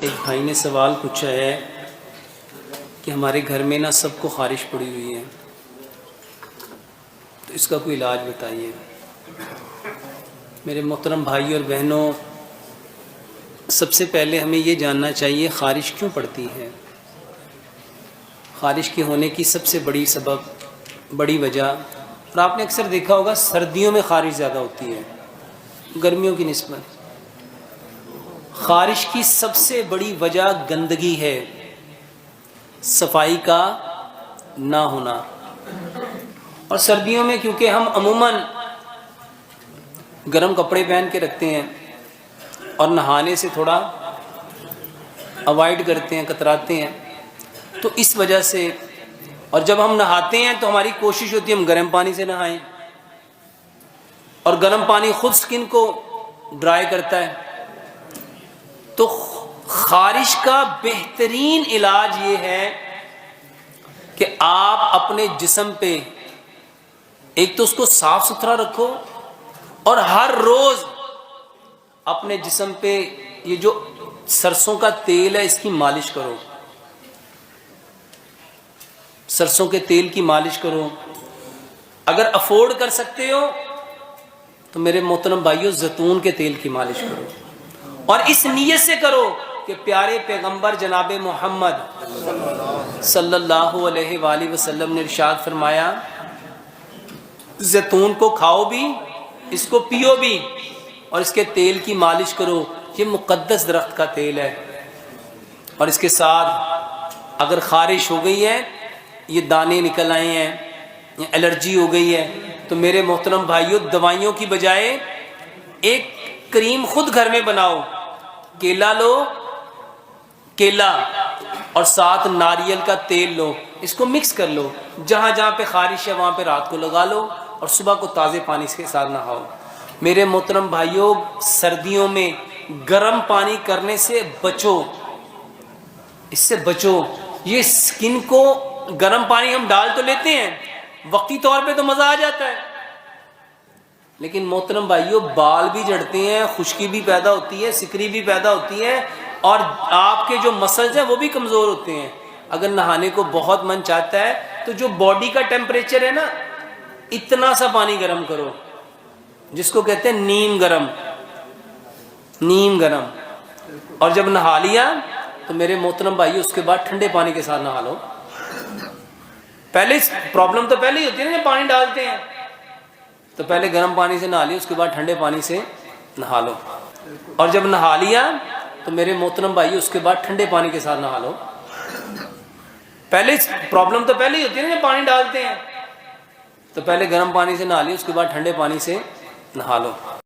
ایک بھائی نے سوال پوچھا ہے کہ ہمارے گھر میں نا سب کو خارش پڑی ہوئی ہے، تو اس کا کوئی علاج بتائیے۔ میرے محترم بھائی اور بہنوں، سب سے پہلے ہمیں یہ جاننا چاہیے خارش کیوں پڑتی ہے۔ خارش کے ہونے کی سب سے بڑی سبب، بڑی وجہ، اور آپ نے اکثر دیکھا ہوگا سردیوں میں خارش زیادہ ہوتی ہے گرمیوں کی نسبت۔ خارش کی سب سے بڑی وجہ گندگی ہے، صفائی کا نہ ہونا۔ اور سردیوں میں کیونکہ ہم عموماً گرم کپڑے پہن کے رکھتے ہیں اور نہانے سے تھوڑا اوائڈ کرتے ہیں، کتراتے ہیں، تو اس وجہ سے، اور جب ہم نہاتے ہیں تو ہماری کوشش ہوتی ہے ہم گرم پانی سے نہائیں، اور گرم پانی خود سکن کو ڈرائی کرتا ہے۔ تو خارش کا بہترین علاج یہ ہے کہ آپ اپنے جسم پہ ایک تو اس کو صاف ستھرا رکھو، اور ہر روز اپنے جسم پہ یہ جو سرسوں کا تیل ہے اس کی مالش کرو، سرسوں کے تیل کی مالش کرو۔ اگر افورڈ کر سکتے ہو تو میرے محترم بھائیوں زیتون کے تیل کی مالش کرو، اور اس نیت سے کرو کہ پیارے پیغمبر جناب محمد صلی اللہ علیہ وآلہ وسلم نے ارشاد فرمایا، زیتون کو کھاؤ بھی، اس کو پیو بھی، اور اس کے تیل کی مالش کرو۔ یہ مقدس درخت کا تیل ہے، اور اس کے ساتھ اگر خارش ہو گئی ہے، یہ دانے نکل آئے ہیں، یہ الرجی ہو گئی ہے، تو میرے محترم بھائیوں دوائیوں کی بجائے ایک کریم خود گھر میں بناؤ۔ کیلا لو، کیلا اور ساتھ ناریل کا تیل لو، اس کو مکس کر لو، جہاں جہاں پہ خارش ہے وہاں پہ رات کو لگا لو، اور صبح کو تازے پانی کے ساتھ نہاؤ۔ میرے محترم بھائیوں سردیوں میں گرم پانی کرنے سے بچو، اس سے بچو۔ یہ سکن کو گرم پانی ہم ڈال تو لیتے ہیں، وقتی طور پہ تو مزہ آ جاتا ہے، لیکن محترم بھائیوں بال بھی جھڑتے ہیں، خشکی بھی پیدا ہوتی ہے، سکری بھی پیدا ہوتی ہے، اور آپ کے جو مسلز ہیں وہ بھی کمزور ہوتے ہیں۔ اگر نہانے کو بہت من چاہتا ہے تو جو باڈی کا ٹیمپریچر ہے نا، اتنا سا پانی گرم کرو، جس کو کہتے ہیں نیم گرم، نیم گرم، اور جب نہا لیا تو میرے محترم بھائی اس کے بعد ٹھنڈے پانی کے ساتھ نہا لو۔ پہلے پرابلم تو پہلے ہی ہوتی ہے نا، جب پانی ڈالتے ہیں تو پہلے گرم پانی سے نہا لیا، اس کے بعد ٹھنڈے پانی سے نہا لو، اور جب نہا لیا تو میرے محترم بھائی اس کے بعد ٹھنڈے پانی کے ساتھ نہا لو۔ پہلے پرابلم تو پہلے ہی ہوتی ہے نا، جب پانی ڈالتے ہیں تو پہلے گرم پانی سے نہا لیا، اس کے بعد ٹھنڈے پانی سے نہا لو۔